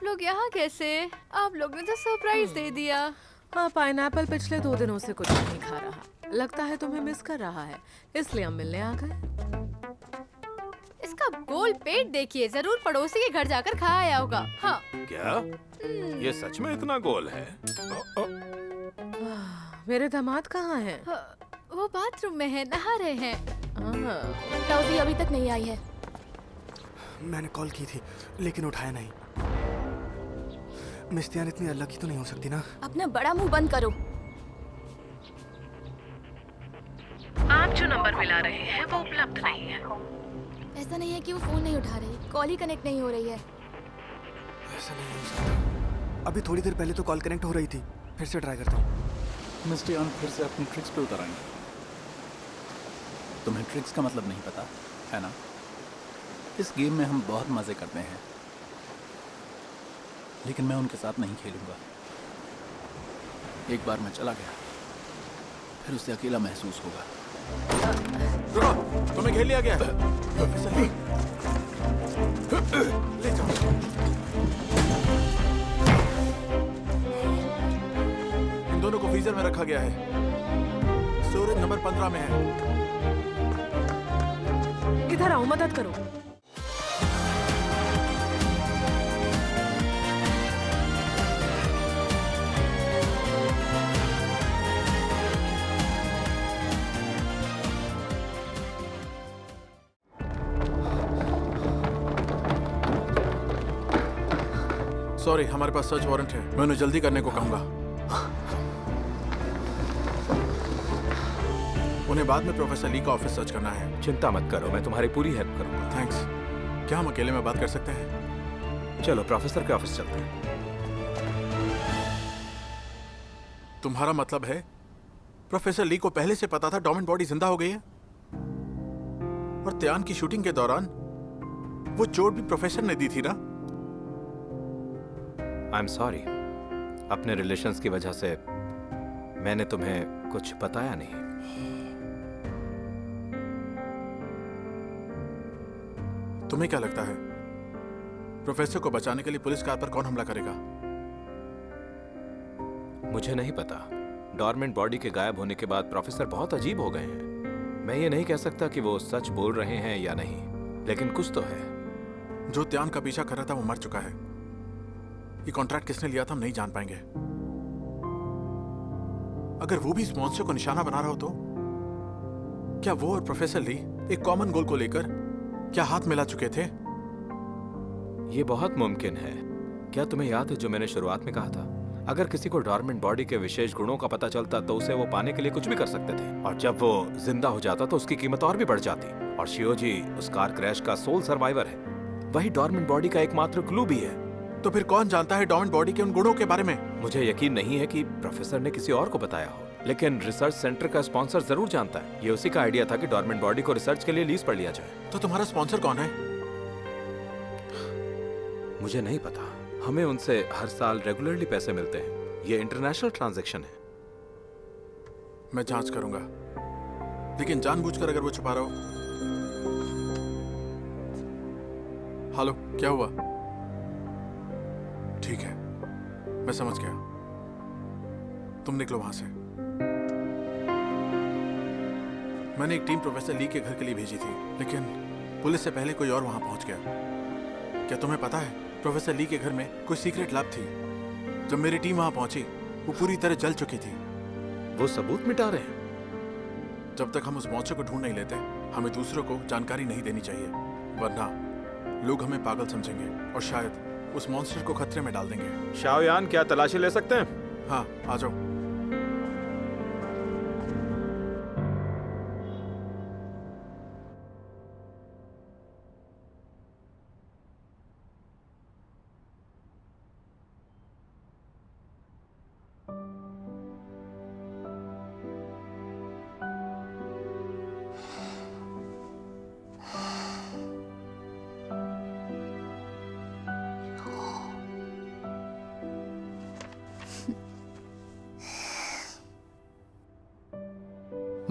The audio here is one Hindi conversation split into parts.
आप लोग यहाँ कैसे? आप लोग ने तो सरप्राइज दे दिया। हाँ, पाइनएप्पल पिछले 2 दिनों से कुछ नहीं खा रहा। लगता है तुम्हें मिस कर रहा है, इसलिए हम मिलने आ गए। इसका गोल पेट देखिए, जरूर पड़ोसी के घर जाकर खा आया होगा। हाँ। क्या? ये सच में इतना गोल है? मेरे दामाद कहाँ हैं? वो बाथरूम में है, नहा रहे हैं। टॉफी अभी तक नहीं आई है। मैंने कॉल की थी लेकिन उठाया नहीं। मिस्टियान इतनी अनलकी तो नहीं हो सकती ना। अपना बड़ा मुंह बंद करो। आप जो नंबर मिला रहे हैं वो उपलब्ध नहीं है। ऐसा नहीं है कि वो फोन नहीं उठा रही, कॉल ही कनेक्ट नहीं हो रही है। ऐसा नहीं हो सकता। अभी थोड़ी देर पहले तो कॉल कनेक्ट हो रही थी। फिर से ट्राई करता हूँ। मिस्टियान फिर से अपनी ट्रिक्स पे उतर आएंगे। तुम्हें ट्रिक्स का मतलब नहीं पता है ना? इस गेम में हम बहुत मजे करते हैं, लेकिन मैं उनके साथ नहीं खेलूंगा। एक बार मैं चला गया, फिर उससे अकेला महसूस होगा। रुको, तुम्हें घेर लिया गया है। ले जाओ। इन दोनों को फ्रीजर में रखा गया है। स्टोरेज नंबर 15 में है। इधर आओ, मदद करो। सॉरी, हमारे पास सर्च वारंट है। मैं उन्हें जल्दी करने को कहूंगा। उन्हें बाद में प्रोफेसर ली का ऑफिस सर्च करना है। चिंता मत करो, मैं तुम्हारी पूरी हेल्प करूंगा। थैंक्स। क्या हम अकेले में बात कर सकते हैं? चलो प्रोफेसर के ऑफिस चलते हैं। तुम्हारा मतलब है प्रोफेसर ली को पहले से पता था डॉर्मेंट बॉडी जिंदा हो गई है? और त्यान की शूटिंग के दौरान वो चोट भी प्रोफेसर ने दी थी ना? आई एम सॉरी, अपने रिलेशंस की वजह से मैंने तुम्हें कुछ बताया नहीं। तुम्हें क्या लगता है प्रोफेसर को बचाने के लिए पुलिस कार पर कौन हमला करेगा? मुझे नहीं पता। डॉर्मेंट बॉडी के गायब होने के बाद प्रोफेसर बहुत अजीब हो गए हैं। मैं ये नहीं कह सकता कि वो सच बोल रहे हैं या नहीं, लेकिन कुछ तो है। जो त्यान का पीछा कर रहा था वो मर चुका है। ये कॉन्ट्रैक्ट किसने लिया था हम नहीं जान पाएंगे। अगर वो भी इस मॉन्स्टर को निशाना बना रहा हो तो क्या वो और प्रोफेसर ली एक कॉमन गोल को लेकर क्या हाथ मिला चुके थे? ये बहुत मुमकिन है। क्या तुम्हें याद है जो मैंने शुरुआत में कहा था? अगर किसी को डॉर्मेंट बॉडी के विशेष गुणों का पता चलता तो उसे वो पाने के लिए कुछ भी कर सकते थे, और जब वो जिंदा हो जाता तो उसकी कीमत और भी बढ़ जाती। और शियोजी उस कार क्रैश का सोल सर्वाइवर है। वही डॉर्मेंट बॉडी का एकमात्र क्लू भी है। तो फिर कौन जानता है डॉर्मेंट बॉडी के उन गुणों के बारे में? मुझे यकीन नहीं है कि प्रोफेसर ने किसी और को बताया हो, लेकिन रिसर्च सेंटर का स्पॉन्सर जरूर जानता है। ये उसी का आइडिया था कि डॉर्मेंट बॉडी को रिसर्च के लिए लीज पर लिया जाए। तो तुम्हारा स्पॉन्सर कौन है? मुझे नहीं पता। हमें उनसे हर साल रेगुलरली पैसे मिलते हैं। ये इंटरनेशनल ट्रांजैक्शन है। मैं जांच करूंगा, लेकिन जानबूझकर अगर वो छुपा रहा हो। हेलो, क्या हुआ? ठीक है, मैं समझ गया। तुम निकलो वहां से। मैंने एक टीम प्रोफेसर ली के घर के लिए भेजी थी, लेकिन पुलिस से पहले कोई और वहां पहुंच गया। क्या तुम्हें पता है प्रोफेसर ली के घर में कोई सीक्रेट लैब थी? जब मेरी टीम वहां पहुंची वो पूरी तरह जल चुकी थी। वो सबूत मिटा रहे हैं। जब तक हम उस मॉन्स्टर को ढूंढ नहीं लेते, हमें दूसरों को जानकारी नहीं देनी चाहिए, वरना लोग हमें पागल समझेंगे और शायद उस मॉन्स्टर को खतरे में डाल देंगे। शाओयान, क्या तलाशी ले सकते हैं? हाँ, आ जाओ।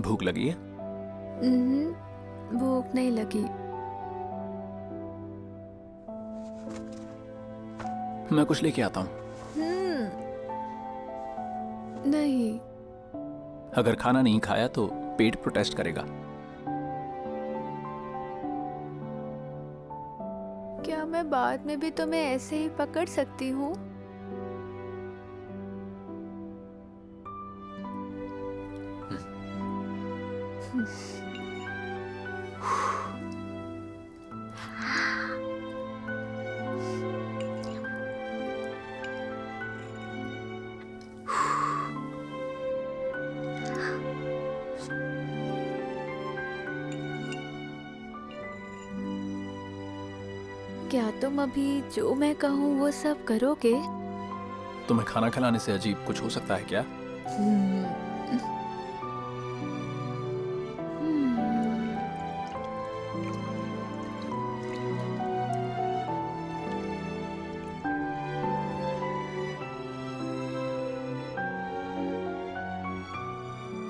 भूख लगी है? भूख नहीं लगी। मैं कुछ लेके आता हूँ। नहीं, अगर खाना नहीं खाया तो पेट प्रोटेस्ट करेगा। क्या मैं बाद में भी तुम्हें ऐसे ही पकड़ सकती हूँ? क्या तुम अभी जो मैं कहूँ वो सब करोगे? तुम्हें खाना खिलाने से अजीब कुछ हो सकता है क्या?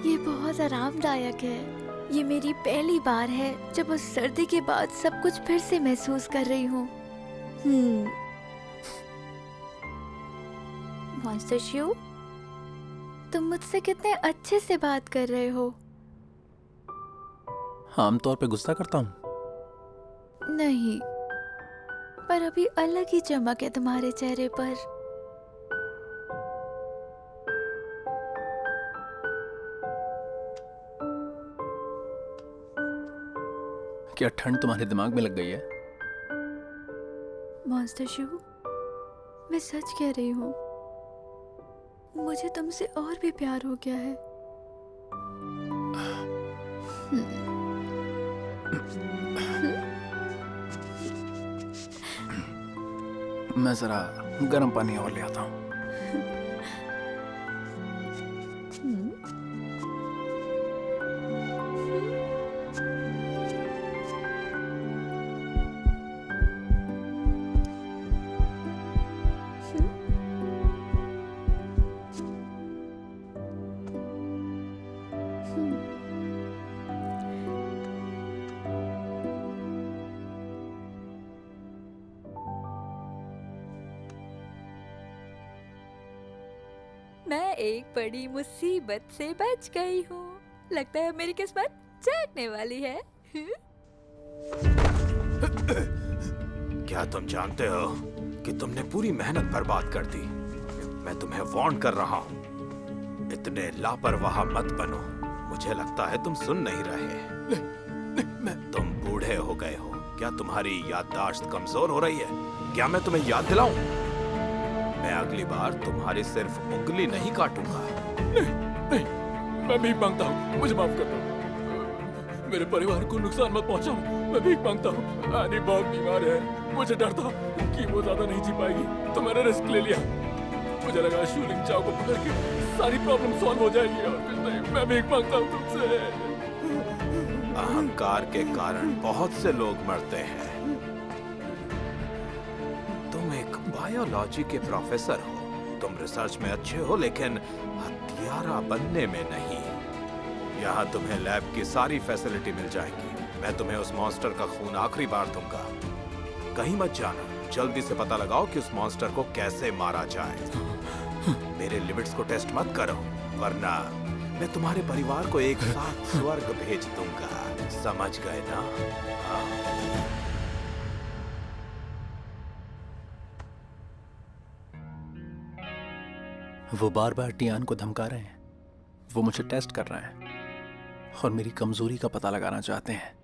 ये बहुत आरामदायक है। ये मेरी पहली बार है जब उस सर्दी के बाद सब कुछ फिर से महसूस कर रही हूँ। मॉन्स्टर शू, तुम मुझसे कितने अच्छे से बात कर रहे हो। आमतौर पे गुस्सा करता हूँ। नहीं, पर अभी अलग ही चमक है तुम्हारे चेहरे पर। क्या ठंड तुम्हारे दिमाग में लग गई है? मॉन्स्टर शू, मैं सच कह रही हूँ, मुझे तुमसे और भी प्यार हो गया है। मैं जरा गर्म पानी और ले आता हूँ। मैं एक बड़ी मुसीबत से बच गई हूँ। लगता है मेरी किस्मत जागने वाली है। क्या तुम जानते हो कि तुमने पूरी मेहनत बर्बाद कर दी? मैं तुम्हें वार्न कर रहा हूँ, इतने लापरवाह मत बनो। मुझे लगता है तुम सुन नहीं रहे। तुम बूढ़े हो गए हो। क्या तुम्हारी याददाश्त कमजोर हो रही है? क्या मैं तुम्हें याद दिलाऊं? मैं अगली बार तुम्हारी सिर्फ उंगली नहीं काटूंगा। नहीं, मैं भीख मांगता हूँ, मुझे माफ कर दो। मेरे परिवार को नुकसान मत पहुंचाओ। मैं भीख मांगता हूँ। आनी बहुत बीमार है, मुझे डर था कि वो ज्यादा नहीं जी पाएगी, तो मैंने रिस्क ले लिया। मुझे लगा शूलिंग चाव को पकड़ के सारी प्रॉब्लम सॉल्व हो जाएगी, और कुछ नहीं। मैं भीख मांगता हूँ तुमसे। अहंकार के कारण बहुत से लोग मरते हैं। तुम एक बायोलॉजी के प्रोफेसर हो, तुम रिसर्च में अच्छे हो, लेकिन हत्यारा बनने में नहीं। यहाँ तुम्हें लैब की सारी फैसिलिटी मिल जाएगी। मैं तुम्हें उस मॉन्स्टर का खून आखिरी बार दूंगा। कहीं मत जाना, जल्दी से पता लगाओ कि उस मॉन्स्टर को कैसे मारा जाए। मेरे लिमिट्स को टेस्ट मत करो, वरना मैं तुम्हारे परिवार को एक साथ स्वर्ग भेज दूंगा। समझ गए ना? हाँ। वो बार बार टियान को धमका रहे हैं। वो मुझे टेस्ट कर रहे हैं और मेरी कमजोरी का पता लगाना चाहते हैं।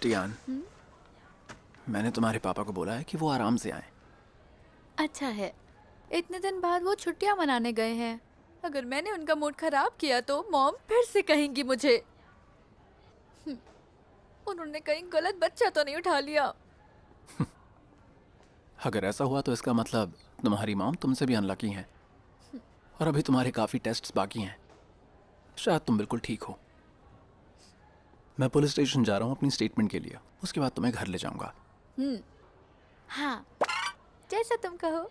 टियान, मैंने तुम्हारे पापा को बोला है कि वो आराम से आए। अच्छा है, इतने दिन बाद वो छुट्टियां मनाने गए हैं। अगर मैंने उनका मूड खराब किया तो मॉम फिर से कहेंगी मुझे। उन्होंने कहीं गलत बच्चा तो नहीं उठा लिया। अगर ऐसा हुआ तो इसका मतलब तुम्हारी मॉम तुमसे भी अनलकी हैं। और अभी तुम्हारे काफ़ी टेस्ट्स बाकी हैं। शायद तुम बिल्कुल ठीक हो। मैं पुलिस स्टेशन जा रहा हूँ अपनी स्टेटमेंट के लिए, उसके बाद तुम्हें घर ले जाऊंगा। हाँ, जैसा तुम कहो।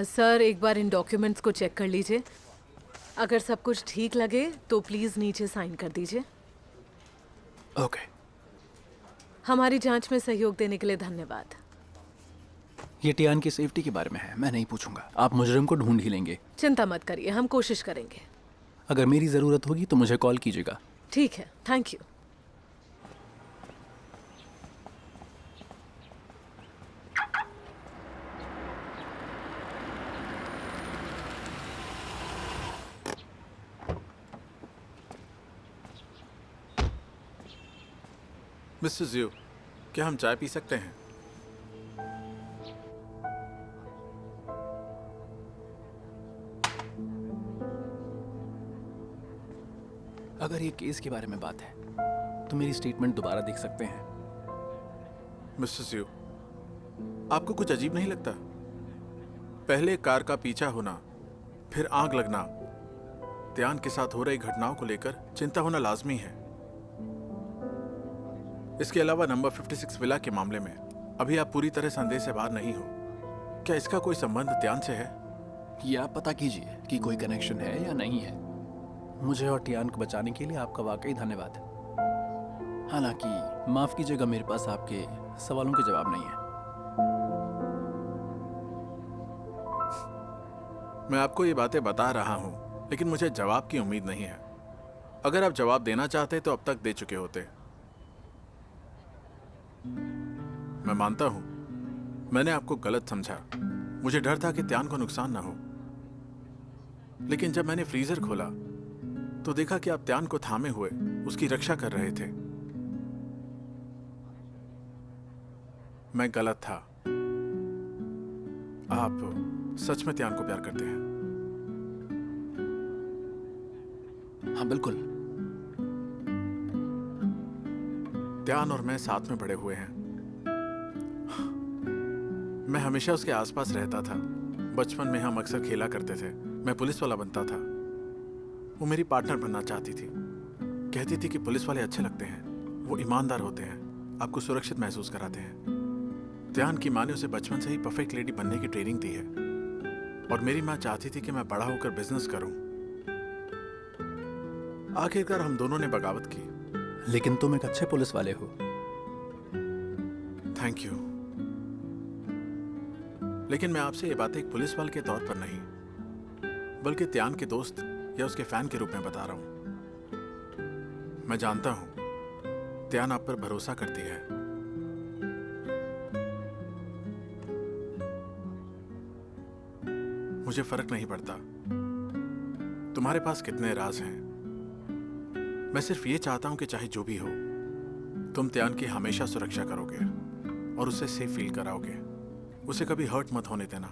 सर एक बार इन डॉक्यूमेंट्स को चेक कर लीजिए। अगर सब कुछ ठीक लगे तो प्लीज़ नीचे साइन कर दीजिए। ओके। हमारी जांच में सहयोग देने के लिए धन्यवाद। ये टियान की सेफ्टी के बारे में है, मैं नहीं पूछूंगा। आप मुजरिम को ढूंढ ही लेंगे। चिंता मत करिए, हम कोशिश करेंगे। अगर मेरी ज़रूरत होगी तो मुझे कॉल कीजिएगा। ठीक है, थैंक यू। मिस्टर जियो, क्या हम चाय पी सकते हैं? अगर ये केस के बारे में बात है तो मेरी स्टेटमेंट दोबारा देख सकते हैं। मिस्टर जियो, आपको कुछ अजीब नहीं लगता? पहले कार का पीछा होना, फिर आग लगना, त्यान के साथ हो रही घटनाओं को लेकर चिंता होना लाजमी है। इसके अलावा नंबर 56 विला के मामले में अभी आप पूरी तरह संदेह से बाहर नहीं हो। क्या इसका कोई संबंध त्यान से है? ये आप पता कीजिए कि कोई कनेक्शन है या नहीं है। मुझे और टियान को बचाने के लिए आपका वाकई धन्यवाद। हालांकि माफ कीजिएगा, मेरे पास आपके सवालों के जवाब नहीं है। मैं आपको ये बातें बता रहा हूं, लेकिन मुझे जवाब की उम्मीद नहीं है। अगर आप जवाब देना चाहते तो अब तक दे चुके होते। मैं मानता हूं मैंने आपको गलत समझा। मुझे डर था कि त्यान को नुकसान ना हो, लेकिन जब मैंने फ्रीजर खोला तो देखा कि आप त्यान को थामे हुए उसकी रक्षा कर रहे थे। मैं गलत था। आप सच में त्यान को प्यार करते हैं? हाँ बिल्कुल। त्यान और मैं साथ में बड़े हुए हैं। मैं हमेशा उसके आसपास रहता था। बचपन में हम अक्सर खेला करते थे। मैं पुलिस वाला बनता था, वो मेरी पार्टनर बनना चाहती थी। कहती थी कि पुलिस वाले अच्छे लगते हैं, वो ईमानदार होते हैं, आपको सुरक्षित महसूस कराते हैं। त्यान की माँ ने उसे बचपन से ही परफेक्ट लेडी बनने की ट्रेनिंग दी है, और मेरी माँ चाहती थी कि मैं बड़ा होकर बिजनेस करूं। आखिरकार हम दोनों ने बगावत की। लेकिन तुम एक अच्छे पुलिस वाले हो। Thank you. लेकिन मैं आपसे ये बात एक पुलिस वाले के तौर पर नहीं, बल्कि त्यान के दोस्त या उसके फैन के रूप में बता रहा हूं। मैं जानता हूं त्यान आप पर भरोसा करती है। मुझे फर्क नहीं पड़ता तुम्हारे पास कितने राज हैं। मैं सिर्फ ये चाहता हूं कि चाहे जो भी हो, तुम त्यान की हमेशा सुरक्षा करोगे और उसे सेफ फील कराओगे। उसे कभी हर्ट मत होने देना।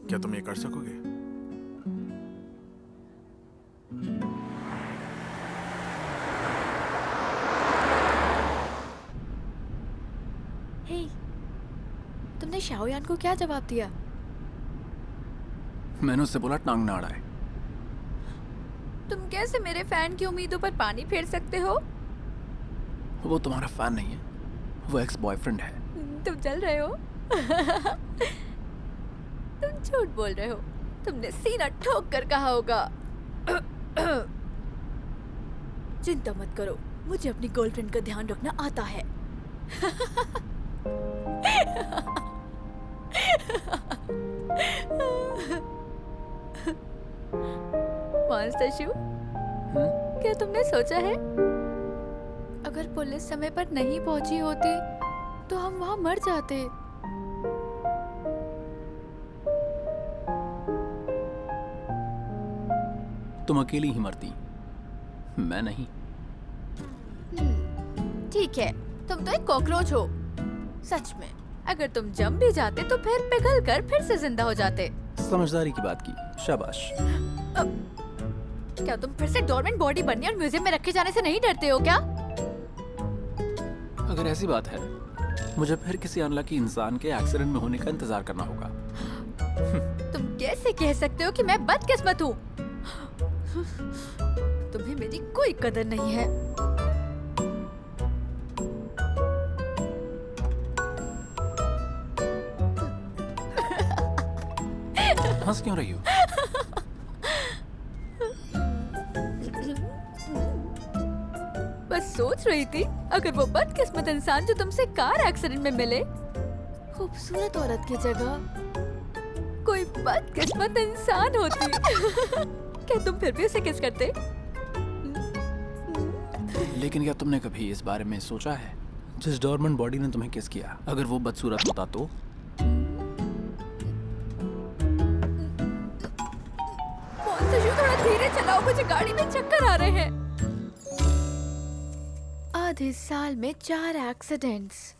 क्या तुम ये कर सकोगे? हे, तुमने शाओयान को क्या जवाब दिया? मैंने उससे बोला टांग ना अड़ाए। तुम कैसे मेरे फैन की उम्मीदों पर पानी फेर सकते हो? वो तुम्हारा फैन नहीं है, वो एक्स बॉयफ्रेंड है। तुम चल रहे हो? तुम झूठ बोल रहे हो। तुमने सीना ठोक कर कहा होगा। चिंता मत करो, मुझे अपनी गर्लफ्रेंड का ध्यान रखना आता है। मॉन्स्टर शू, क्या तुमने सोचा है अगर पुलिस समय पर नहीं पहुंची होती तो हम वहां मर जाते? तुम अकेली ही मरती, मैं नहीं। ठीक है, तुम तो एक कॉकरोच हो। सच में, अगर तुम जम भी जाते तो फिर पिघल कर फिर से जिंदा हो जाते। समझदारी की बात की, शाबाश। क्या तुम फिर से डोरमेंट बॉडी बनने और म्यूजियम में रखे जाने से नहीं डरते हो क्या? अगर ऐसी बात है, मुझे फिर किसी अनलकी इंसान के एक्सीडेंट में होने का इंतजार करना होगा। तुम कैसे कह सकते हो कि मैं बदकिस्मत हूँ? तुम्हें मेरी कोई कदर नहीं है। हंस क्यों रही हो? बस सोच रही थी, अगर वो बदकिस्मत इंसान जो तुमसे कार एक्सीडेंट में मिले, खूबसूरत औरत की जगह कोई बदकिस्मत इंसान होती, क्या तुम फिर भी उसे किस करते? लेकिन क्या तुमने कभी इस बारे में सोचा है, जिस डोरमेंट बॉडी ने तुम्हें किस किया, अगर वो बदसूरत होता तो? थोड़ा धीरे चलाओ, मुझे गाड़ी में चक्कर आ रहे हैं। आधे साल में 4 एक्सीडेंट्स।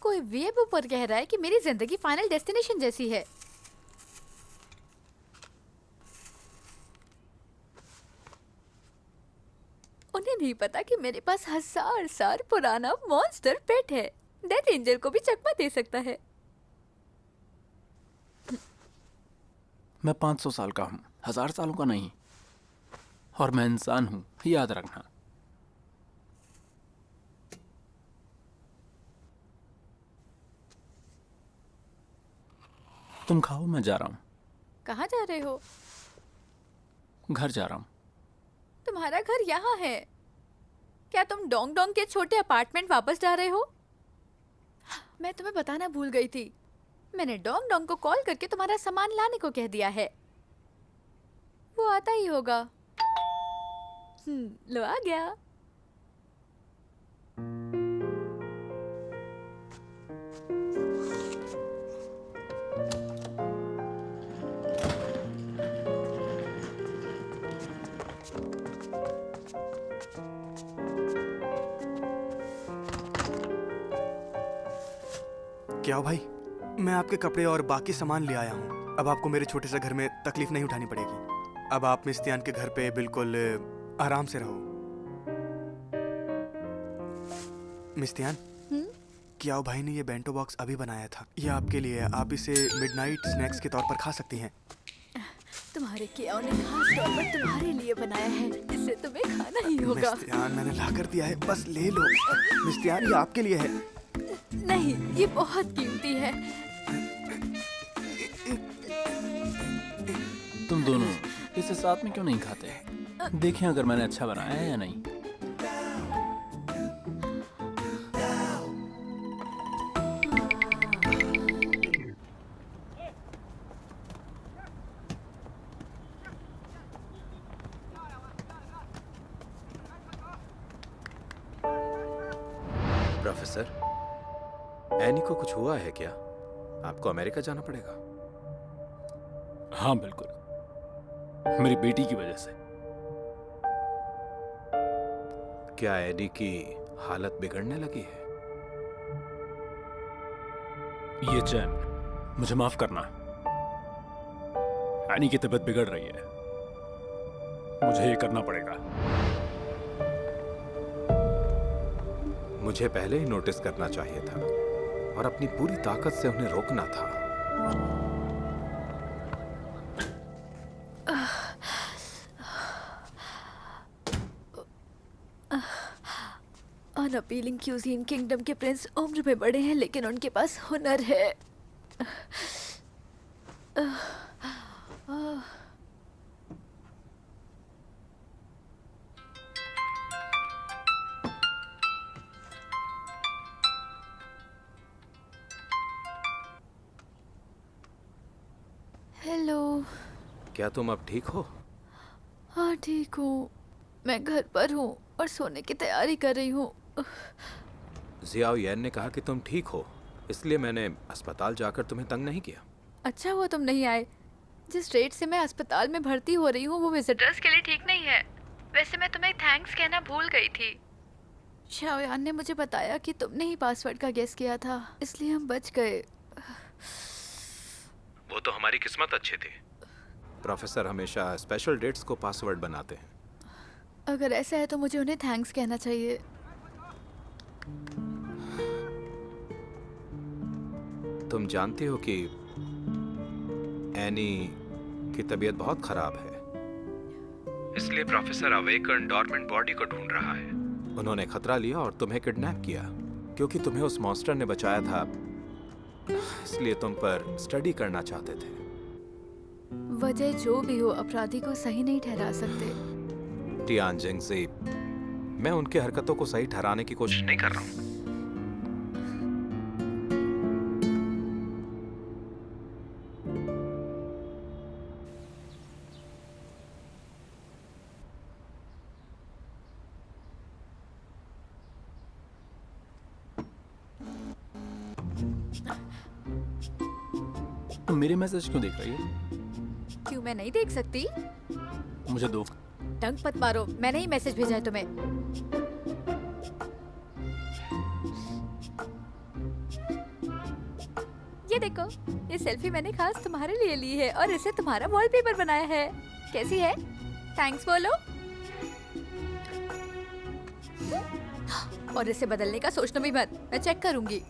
कोई वेब ऊपर कह रहा है कि मेरी जिंदगी फाइनल डेस्टिनेशन जैसी है। उन्हें नहीं पता कि मेरे पास 1000 साल पुराना मॉन्स्टर पेट है। डेथ एंजल को भी चकमा दे सकता है। मैं 500 साल का हूँ, 1000 सालों का नहीं। और मैं इंसान हूँ, याद रखना। तुम खाओ, मैं जा रहा हूँ। कहाँ जा रहे हो? घर जा रहा हूँ। तुम्हारा घर यहाँ है। क्या तुम डोंग डोंग के छोटे अपार्टमेंट वापस जा रहे हो? मैं तुम्हें बताना भूल गई थी। मैंने डोंग डोंग को कॉल करके तुम्हारा सामान लाने को कह दिया है। वो आता ही होगा। लो आ गया। क्या हो भाई, मैं आपके कपड़े और बाकी सामान ले आया हूँ। अब आपको मेरे छोटे से घर में तकलीफ नहीं उठानी पड़ेगी। अब आप मिस्तियान के घर पे बिल्कुल आराम से रहो। मिस्तियान, क्या भाई ने ये बेंटो बॉक्स अभी बनाया था। ये आपके लिए है। आप इसे मिडनाइट स्नैक्स के तौर पर खा सकती हैं। तुम्हारे कियाओ ने खास तौर पर तुम्हारे लिए बनाया है। इसे तुम्हें खाना ही होगा। मिस्तियान, मैंने ला कर दिया है, बस ले लो। मिस्तियान, ये आपके लिए है। नहीं, ये बहुत कीमती है। तुम दोनों इसे साथ में क्यों नहीं खाते? देखें अगर मैंने अच्छा बनाया है या नहीं। प्रोफेसर, एनी को कुछ हुआ है क्या? आपको अमेरिका जाना पड़ेगा। हाँ बिल्कुल, मेरी बेटी की वजह से। क्या एनी की हालत बिगड़ने लगी है? ये चैन, मुझे माफ करना। एनी की तबीयत बिगड़ रही है, मुझे ये करना पड़ेगा। मुझे पहले ही नोटिस करना चाहिए था और अपनी पूरी ताकत से उन्हें रोकना था। अनअपीलिंग क्यूजीन किंगडम के प्रिंस उम्र में बड़े हैं, लेकिन उनके पास हुनर है। हेलो। क्या तुम अब ठीक हो? हाँ ठीक हूँ। मैं घर पर हूँ और सोने की तैयारी कर रही हूँ। जियाओ यैन ने कहा कि तुम ठीक हो, इसलिए मैंने अस्पताल जाकर तुम्हें तंग नहीं किया। अच्छा हुआ तुम नहीं आए। जिस रेट से मैं अस्पताल में भर्ती हो रही हूँ वो विजिटर्स के लिए ठीक नहीं है। वैसे मैं तुम्हें थैंक्स कहना भूल गई थी। शाओयान ने मुझे बताया कि तुमने ही पासवर्ड का गेस किया था, इसलिए हम बच गए। वो तो हमारी किस्मत अच्छी थी। प्रोफेसर हमेशा स्पेशल डेट्स को पासवर्ड बनाते हैं। अगर ऐसा है तो मुझे उन्हें थैंक्स कहना चाहिए। तुम जानती हो कि एनी की तबीयत बहुत खराब है, इसलिए प्रोफेसर अवेकन डॉर्मेंट बॉडी को ढूंढ रहा है। उन्होंने खतरा लिया और तुम्हें किडनैप किया क्योंकि तुम्हें उस मॉन्स्टर ने बचाया था, इसलिए तुम पर स्टडी करना चाहते थे। वजह जो भी हो, अपराधी को सही नहीं ठहरा सकते। टियान जिंगजी, मैं उनकी हरकतों को सही ठहराने की कोशिश नहीं कर रहा हूँ। तुम मेरे मैसेज क्यों देख रही हो? क्यों मैं नहीं देख सकती? मुझे दो। टंग मत मारो, मैंने ही मैसेज भेजा है तुम्हें। ये देखो, ये सेल्फी मैंने खास तुम्हारे लिए ली है और इसे तुम्हारा वॉलपेपर बनाया है। कैसी है? थैंक्स बोलो। और इसे बदलने का सोचना भी मत, मैं चेक करूंगी।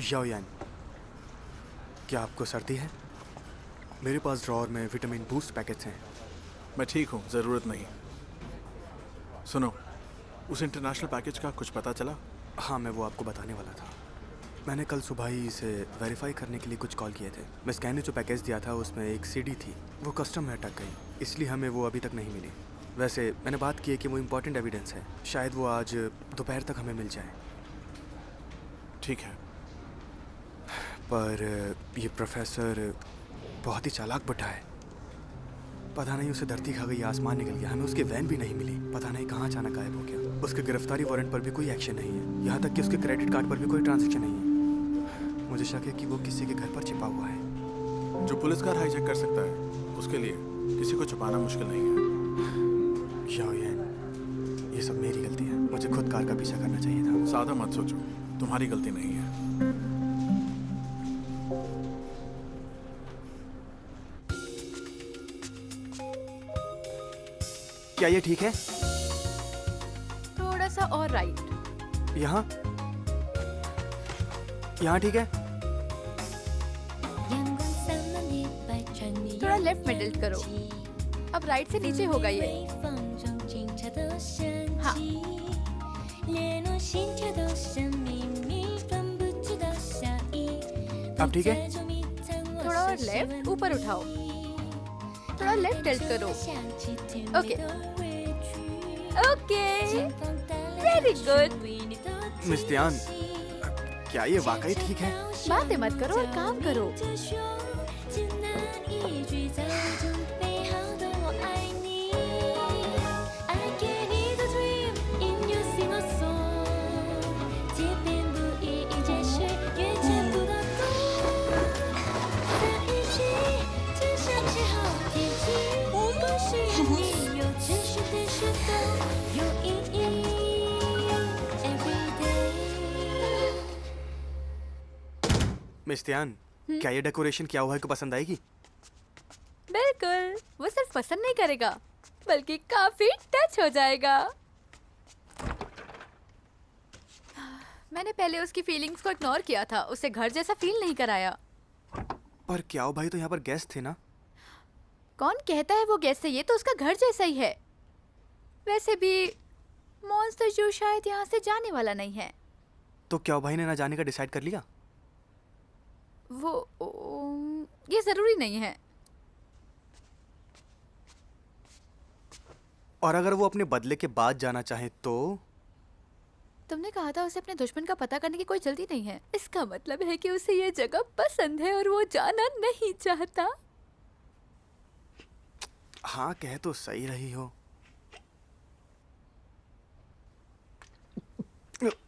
याओयान, क्या आपको सर्दी है? मेरे पास ड्रॉअर में विटामिन बूस्ट पैकेट्स हैं। मैं ठीक हूँ, ज़रूरत नहीं। सुनो, उस इंटरनेशनल पैकेज का कुछ पता चला? हाँ, मैं वो आपको बताने वाला था। मैंने कल सुबह ही इसे वेरीफाई करने के लिए कुछ कॉल किए थे। मिस कैन ने जो पैकेज दिया था उसमें एक सीडी थी, वो कस्टम में अटक गई, इसलिए हमें वो अभी तक नहीं मिली। वैसे मैंने बात की है कि वो इम्पोर्टेंट एविडेंस है, शायद वो आज दोपहर तक हमें मिल जाए। ठीक है। पर ये प्रोफेसर बहुत ही चालाक बटा है। पता नहीं उसे धरती खा गई, आसमान निकल गया, हमें उसकी वैन भी नहीं मिली। पता नहीं कहाँ अचानक गायब हो गया। उसके गिरफ्तारी वारंट पर भी कोई एक्शन नहीं है, यहाँ तक कि उसके क्रेडिट कार्ड पर भी कोई ट्रांजैक्शन नहीं है। मुझे शक है कि वो किसी के घर पर छिपा हुआ है। जो पुलिस कार हाईजैक कर सकता है, उसके लिए किसी को छुपाना मुश्किल नहीं है। याओयान, ये सब मेरी गलती है, मुझे खुद कार का पीछा करना चाहिए था। ज़्यादा मत सोचो, तुम्हारी गलती नहीं है। क्या ये ठीक है? थोड़ा सा और राइट। यहाँ ठीक है? थोड़ा लेफ्ट में टिल्ट करो। अब राइट से नीचे होगा ये। हाँ। अब ठीक है? थोड़ा और लेफ्ट, ऊपर उठाओ। थोड़ा लेफ्ट टिल्ट करो। Okay okay, very good. Miss Tian, क्या ये वाकई ठीक है? बातें मत करो और काम करो। मिस टियान, क्या ये डेकोरेशन क्या हुआ है को पसंद आएगी? बिल्कुल, वो सिर्फ पसंद नहीं करेगा बल्कि काफी टच हो जाएगा। मैंने पहले उसकी फीलिंग्स को इग्नोर किया था, उसे घर जैसा फील नहीं कराया। पर क्या भाई तो यहाँ पर गेस्ट थे ना? कौन कहता है वो गेस्ट है? ये तो उसका घर जैसा ही है। वैसे भी मॉन्स्टर जो शायद यहाँ से जाने वाला नहीं है। तो क्या भाई ने ना जाने का डिसाइड कर लिया? वो ये जरूरी नहीं है। और अगर वो अपने बदले के बाद जाना चाहे तो? तुमने कहा था उसे अपने दुश्मन का पता करने की कोई जल्दी नहीं है। इसका मतलब है कि उसे ये जगह पसंद है और वो जाना नहीं चाहता। हाँ, कह तो सही रही हो,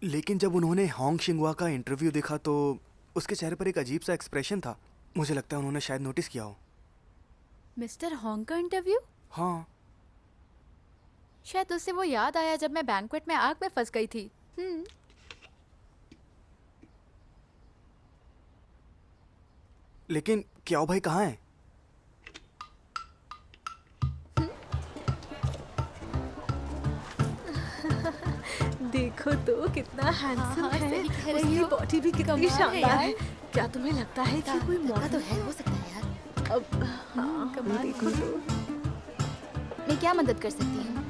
लेकिन जब उन्होंने होंग शिंगवा का इंटरव्यू देखा तो उसके चेहरे पर एक अजीब सा एक्सप्रेशन था। मुझे लगता है उन्होंने शायद नोटिस किया हो। मिस्टर होंग का इंटरव्यू? हाँ। शायद उससे वो याद आया जब मैं बैंक्वेट में आग में फंस गई थी। लेकिन क्याओ भाई कहाँ है? देखो तो कितना हैंडसम हाँ, है। सही कह रही उसकी हो। बॉडी भी कितनी कमाल है शानदार यार। है। क्या तुम्हें लगता है कि कोई लड़का मॉडल तो है, हो सकता है यार। अब हाँ, कमाल देखो तो मैं क्या मदद कर सकती हूँ?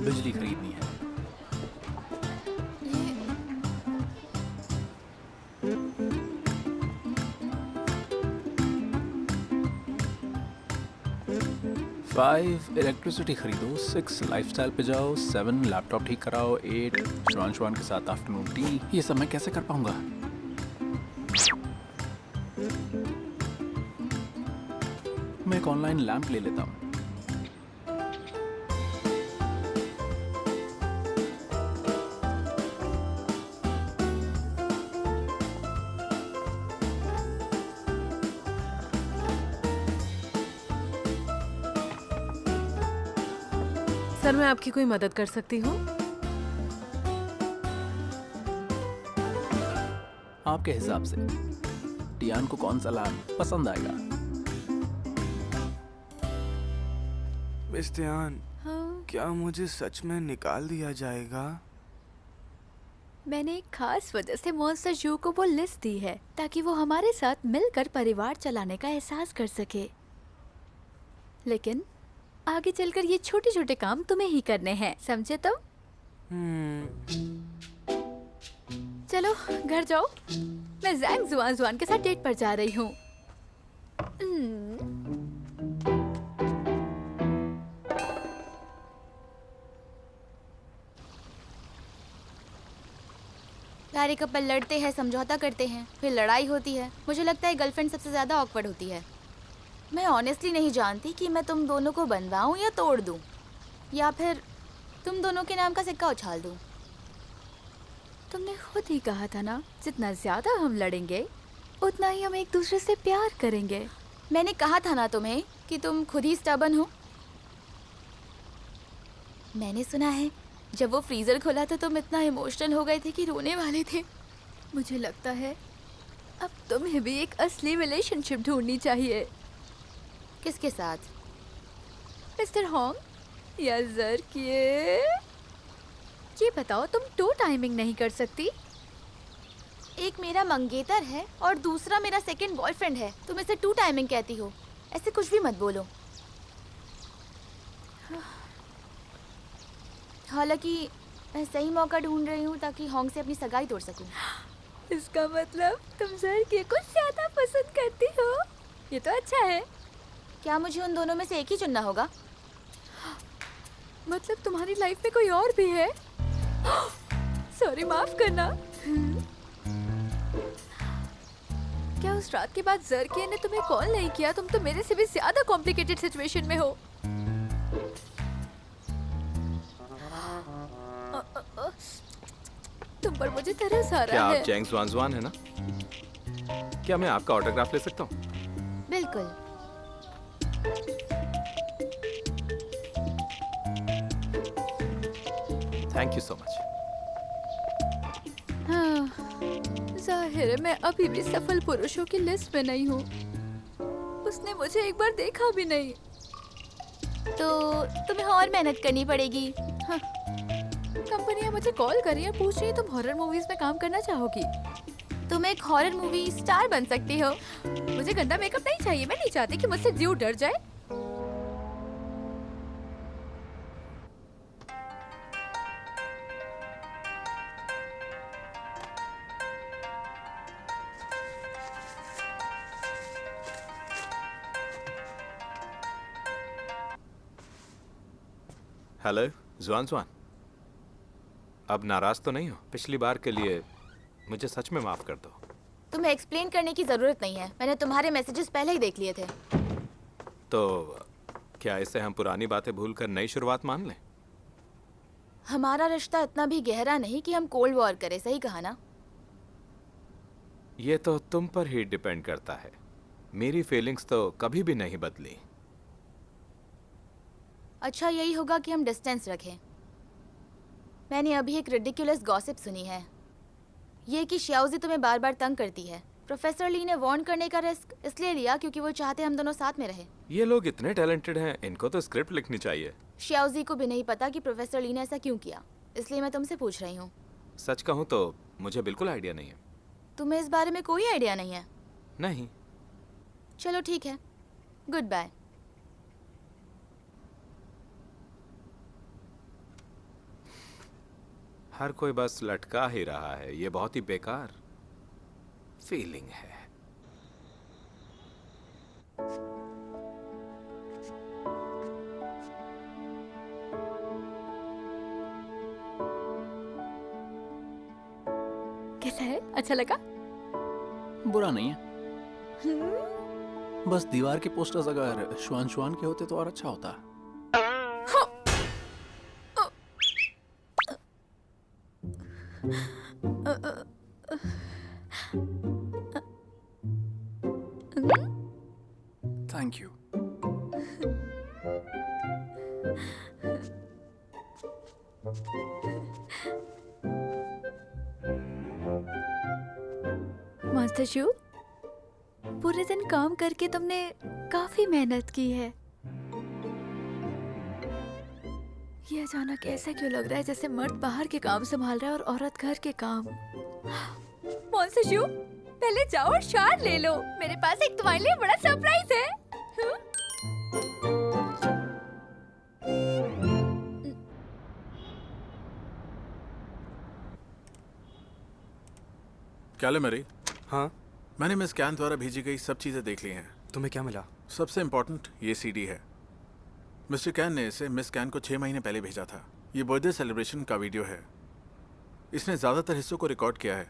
बिजली खरीदनी है। फाइव इलेक्ट्रिसिटी खरीदो, 6 लाइफस्टाइल पे जाओ, 7 लैपटॉप ठीक कराओ, 8 श्वान के साथ आफ्टरनून टी। ये सब मैं कैसे कर पाऊंगा? मैं एक ऑनलाइन लैंप ले लेता हूँ। सर, मैं आपकी कोई मदद कर सकती हूँ? आपके हिसाब से टियान को कौन सा लैंप पसंद आएगा? मिस टियान, हाँ, क्या मुझे सच में निकाल दिया जाएगा? मैंने एक खास वजह से मॉन्स्टर जू को वो लिस्ट दी है ताकि वो हमारे साथ मिलकर परिवार चलाने का एहसास कर सके। लेकिन आगे चलकर ये छोटे छोटे काम तुम्हें ही करने हैं, समझे तुम? चलो घर जाओ, मैं जैंग जुआन जुआन के साथ डेट पर जा रही हूँ। प्यारे कपल लड़ते हैं, समझौता करते हैं, फिर लड़ाई होती है। मुझे लगता है गर्लफ्रेंड सबसे ज़्यादा ऑकवर्ड होती है। मैं ऑनेस्टली नहीं जानती कि मैं तुम दोनों को बनवाऊं या तोड़ दूं, या फिर तुम दोनों के नाम का सिक्का उछाल दूं। तुमने खुद ही कहा था ना, जितना ज्यादा हम लड़ेंगे उतना ही हम एक दूसरे से प्यार करेंगे। मैंने कहा था ना तुम्हें कि तुम खुद ही स्टबर्न हो। मैंने सुना है जब वो फ्रीजर खोला तो तुम इतना इमोशनल हो गए थे कि रोने वाले थे। मुझे लगता है अब तुम्हें भी एक असली रिलेशनशिप ढूंढनी चाहिए। किसके साथ? मिस्टर होंग या जरकिए? ये बताओ, तुम 2 टाइमिंग नहीं कर सकती? एक मेरा मंगेतर है और दूसरा मेरा सेकंड बॉयफ्रेंड है। तुम इसे 2 टाइमिंग कहती हो? ऐसे कुछ भी मत बोलो। हालांकि मैं सही मौका ढूंढ रही हूँ ताकि होंग से अपनी सगाई तोड़ सकूं। इसका मतलब तुम जरकिए को ज्यादा पसंद करती हो। ये तो अच्छा है। क्या मुझे उन दोनों में से एक ही चुनना होगा? मतलब तुम्हारी लाइफ में कोई और भी है? सॉरी, माफ करना। क्या उस रात के बाद जरकिए ने तुम्हें कॉल नहीं किया? तुम तो मेरे से भी ज्यादा कॉम्प्लिकेटेड सिचुएशन में हो। तुम पर मुझे तरस आ क्या रहा आप है। जैंग जुआन है ना? क्या मैं आपका ऑटोग्राफ ले सकता हूँ? बिल्कुल। Thank you so much. हाँ, जाहिर है मैं अभी भी सफल पुरुषों की लिस्ट में नहीं हूँ। उसने मुझे एक बार देखा भी नहीं। तो तुम्हें और मेहनत करनी पड़ेगी। हाँ, कंपनियां मुझे कॉल कर रही हैं, पूछ रही हैं तुम हॉरर मूवीज में काम करना चाहोगी? तुम एक हॉरर मूवी स्टार बन सकती हो। मुझे गंदा मेकअप नहीं चाहिए। मैं नहीं चाहती कि मुझसे जीव डर जाए। हेलो जुआन जुआन, अब नाराज तो नहीं हो? पिछली बार के लिए मुझे सच में माफ कर दो। तुम्हें एक्सप्लेन करने की जरूरत नहीं है। मैंने तुम्हारे मैसेजेस पहले ही देख लिए थे। तो क्या इससे हम पुरानी बातें भूलकर नई शुरुआत मान लें? हमारा रिश्ता इतना भी गहरा नहीं कि हम कोल्ड वॉर करें। सही कहा ना? ये तो तुम पर ही डिपेंड करता है। मेरी फीलिंग्स तो कभी भी नहीं बदली। अच्छा यही होगा कि हम डिस्टेंस रखें। मैंने अभी एक रिडिकुलस गॉसिप सुनी है, ये कि श्याओजी तुम्हें बार बार तंग करती है। प्रोफेसर ली ने वार्न करने का रिस्क इसलिए लिया क्योंकि वो चाहते हम दोनों साथ में रहे। ये लोग इतने टैलेंटेड हैं, इनको तो स्क्रिप्ट लिखनी चाहिए। श्याओजी को भी नहीं पता कि प्रोफेसर ली ने ऐसा क्यों किया, इसलिए मैं तुमसे पूछ रही हूँ। सच कहूँ तो मुझे बिल्कुल आइडिया नहीं है। तुम्हें इस बारे में कोई आइडिया नहीं है? नहीं। चलो ठीक है, गुड बाय। हर कोई बस लटका ही रहा है, ये बहुत ही बेकार फीलिंग है। कैसा है, अच्छा लगा? बुरा नहीं है, बस दीवार के पोस्टर्स अगर श्वान श्वान के होते तो और अच्छा होता। Thank you. मास्टर शू, पूरे दिन काम करके तुमने काफी मेहनत की है। ये अचानक ऐसा क्यों लग रहा है जैसे मर्द बाहर के काम संभाल रहा है और औरत घर के काम? मास्टर शू, पहले जाओ और शार ले लो, मेरे पास एक तुम्हारे लिए बड़ा सरप्राइज है। क्या ले मेरी? हाँ, मैंने मिस कैन द्वारा भेजी गई सब चीज़ें देख ली हैं। तुम्हें क्या मिला? सबसे इम्पोर्टेंट ये सीडी है। मिस्टर कैन ने इसे मिस कैन को 6 महीने पहले भेजा था। ये बर्थडे सेलिब्रेशन का वीडियो है। इसने ज़्यादातर हिस्सों को रिकॉर्ड किया है।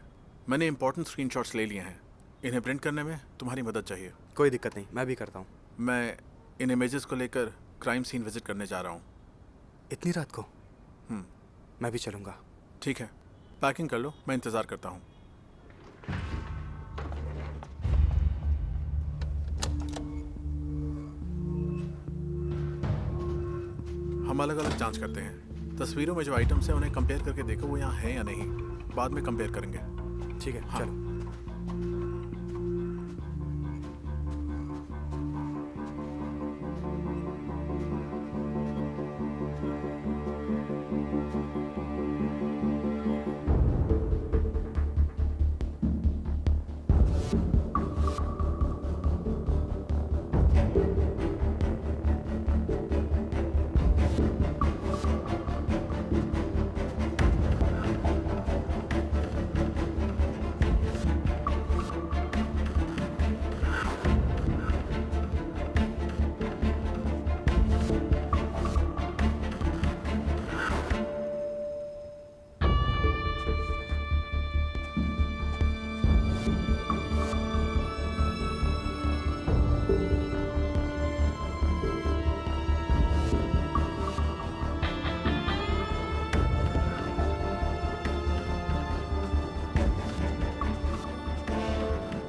मैंने इंपॉर्टेंट स्क्रीनशॉट्स ले लिए हैं। इन्हें प्रिंट करने में तुम्हारी मदद चाहिए। कोई दिक्कत नहीं, मैं भी करता हूँ। मैं इन इमेजेस को लेकर क्राइम सीन विजिट करने जा रहा हूँ। इतनी रात को? मैं भी चलूँगा। ठीक है, पैकिंग कर लो, मैं इंतज़ार करता हूँ। हम अलग अलग जांच करते हैं। तस्वीरों में जो आइटम्स हैं उन्हें कंपेयर करके देखो वो यहाँ हैं या नहीं। बाद में कंपेयर करेंगे। ठीक है, हाँ। चलो।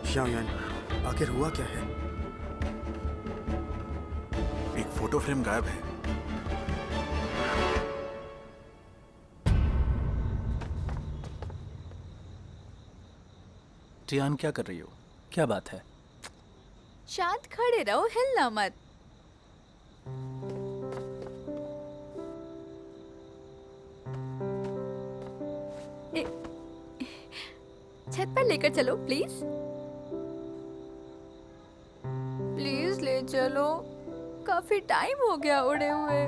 श्याओयान, आखिर हुआ क्या है? एक फोटो फ्रेम गायब है। टियान क्या कर रही हो? क्या बात है? शांत खड़े रहो, हिलना मत। छत पर लेकर चलो प्लीज। प्लीज ले चलो, काफी टाइम हो गया उड़े हुए।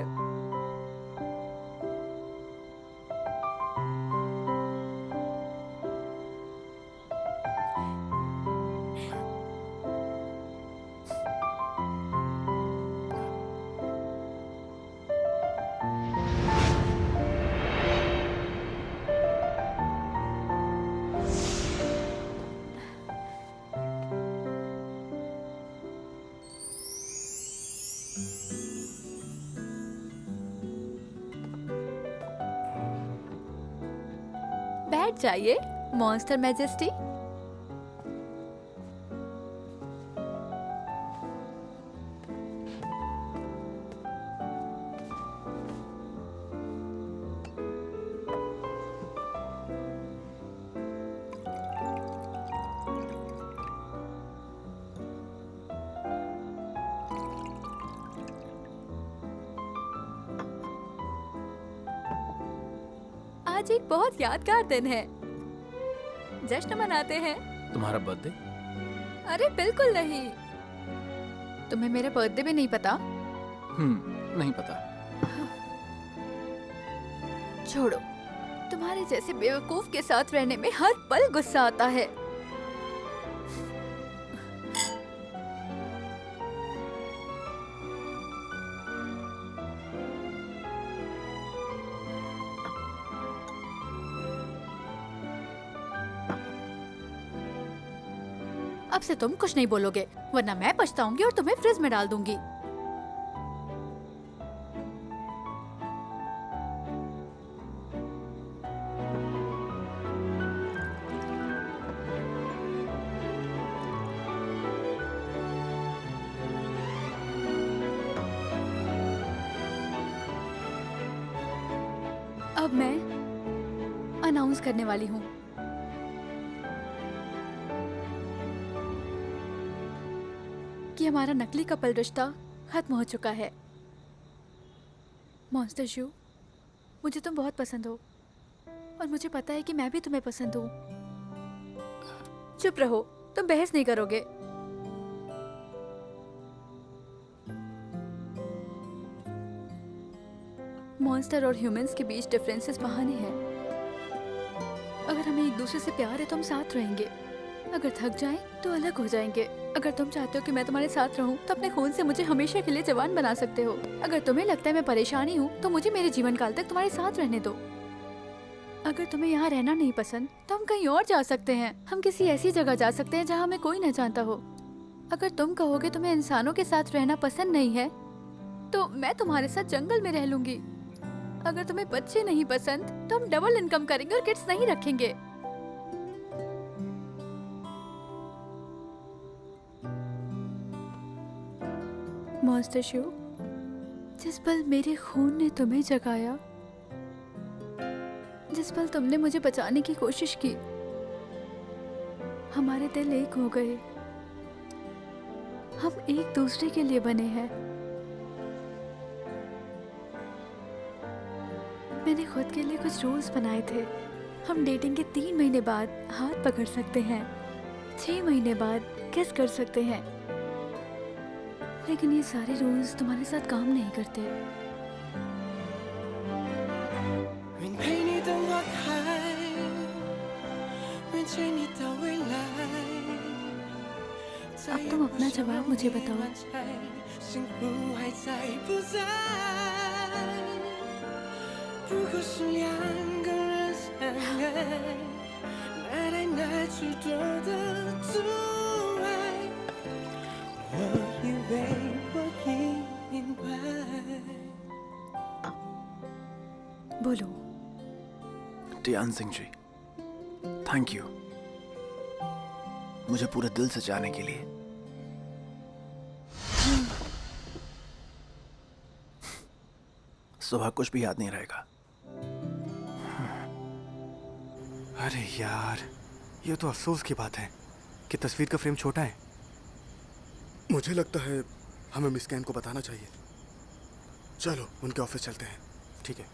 बैठ जाइए मॉन्स्टर मैजेस्टी। आज एक बहुत यादगार दिन है। जश्न मनाते हैं। तुम्हारा बर्थडे? अरे बिल्कुल नहीं। तुम्हें मेरा बर्थडे भी नहीं पता? नहीं पता। छोड़ो, तुम्हारे जैसे बेवकूफ के साथ रहने में हर पल गुस्सा आता है। अब से तुम कुछ नहीं बोलोगे, वरना मैं पछताऊंगी और तुम्हें फ्रिज में डाल दूंगी। अब मैं अनाउंस करने वाली हूँ। कि हमारा नकली कपल रिश्ता खत्म हो चुका है। मॉन्स्टर शू, मुझे तुम बहुत पसंद हो और मुझे पता है कि मैं भी तुम्हें पसंद हूँ। चुप रहो, तुम बहस नहीं करोगे। मॉन्स्टर और ह्यूमंस के बीच डिफरेंसेस बहाने हैं। अगर हमें एक दूसरे से प्यार है तो हम साथ रहेंगे, अगर थक जाएं तो अलग हो जाएंगे। अगर तुम चाहते हो कि मैं तुम्हारे साथ रहूं तो अपने खून से मुझे हमेशा के लिए जवान बना सकते हो। अगर तुम्हें लगता है मैं परेशानी हूँ तो मुझे मेरे जीवन काल तक तुम्हारे साथ रहने दो। अगर तुम्हें यहाँ रहना नहीं पसंद तो हम कहीं और जा सकते हैं। हम किसी ऐसी जगह जा सकते हैं जहाँ हमें कोई न जानता हो। अगर तुम कहोगे तुम्हें इंसानों के साथ रहना पसंद नहीं है तो मैं तुम्हारे साथ जंगल में रह लूंगी। अगर तुम्हें बच्चे नहीं पसंद तो हम डबल इनकम करेंगे और किड्स नहीं रखेंगे। मॉन्स्टर शू, जिस पल मेरे खून ने तुम्हें जगाया, जिस पल तुमने मुझे बचाने की कोशिश की, हमारे दिल एक हो गए। हम एक दूसरे के लिए बने हैं। मैंने खुद के लिए कुछ रूल्स बनाए थे। हम डेटिंग के 3 महीने बाद हाथ पकड़ सकते हैं, 6 महीने बाद किस कर सकते हैं। लेकिन ये सारे रूल्स तुम्हारे साथ काम नहीं करते। अब तुम अपना जवाब मुझे बताओ। बोलो। टियान सिंह जी, थैंक यू मुझे पूरे दिल से चाहने के लिए। सुबह कुछ भी याद नहीं रहेगा। अरे यार, ये तो अफसोस की बात है कि तस्वीर का फ्रेम छोटा है। मुझे लगता है हमें मिस कैन को बताना चाहिए। चलो उनके ऑफिस चलते हैं। ठीक है।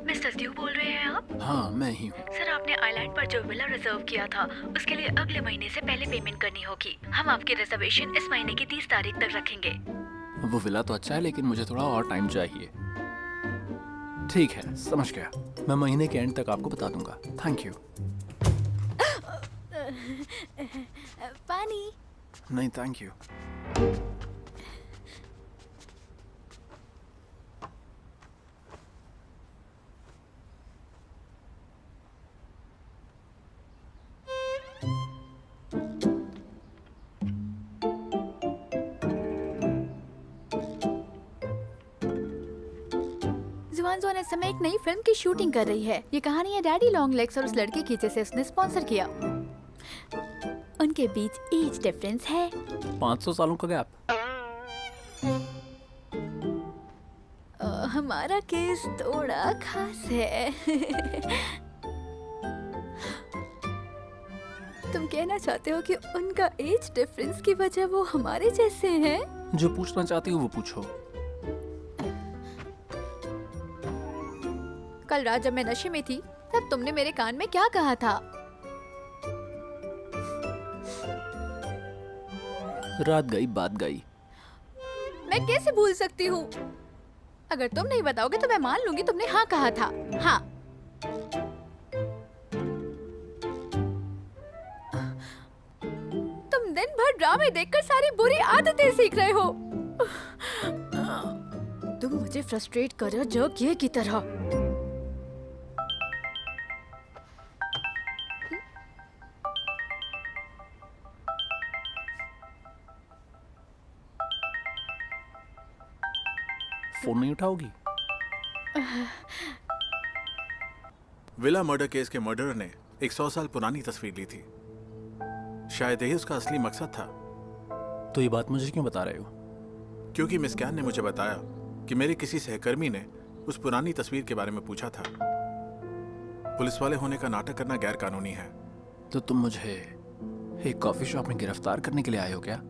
मिस्टर ड्यू बोल रहे हैं आप? हाँ, मैं ही हूँ। सर, आपने आइलैंड पर जो विला रिजर्व किया था उसके लिए अगले महीने से पहले पेमेंट करनी होगी। हम आपकी रिजर्वेशन इस महीने की 30 तारीख तक रखेंगे। वो विला तो अच्छा है लेकिन मुझे थोड़ा और टाइम चाहिए। ठीक है, समझ गया। मैं महीने के एंड तक आपको बता दूंगा। Thank you. पानी। नहीं थैंक यू। जुआन इस समय एक नई फिल्म की शूटिंग कर रही है। ये कहानी है डैडी लॉन्ग लेग्स और उस लड़के की जिसे उसने स्पॉन्सर किया। उनके बीच एज डिफरेंस है 500 सालों का गैप। हमारा केस थोड़ा खास है। तुम कहना चाहते हो कि उनका एज डिफरेंस की वजह वो हमारे जैसे हैं? जो पूछना चाहती हो वो पूछो। कल रात जब मैं नशे में थी तब तुमने मेरे कान में क्या कहा था? रात गई बात गई। मैं कैसे भूल सकती हूँ? अगर तुम नहीं बताओगे तो मैं मान लूंगी तुमने हाँ कहा था। हाँ। तुम दिन भर ड्रामे देखकर सारी बुरी आदतें सीख रहे हो। तुम मुझे फ्रस्ट्रेट कर रहे हो जर्क की तरह। फोन नहीं उठाओगी? विला मर्डर केस के मर्डरर ने एक 100 साल पुरानी तस्वीर ली थी। शायद यही उसका असली मकसद था। तो ये बात मुझे क्यों बता रहे हो? क्योंकि मिस कैन ने मुझे बताया कि मेरे किसी सहकर्मी ने उस पुरानी तस्वीर के बारे में पूछा था। पुलिस वाले होने का नाटक करना गैर कानूनी है। तो तुम मुझे एक कॉफी शॉप में गिरफ्तार करने के लिए आए हो क्या?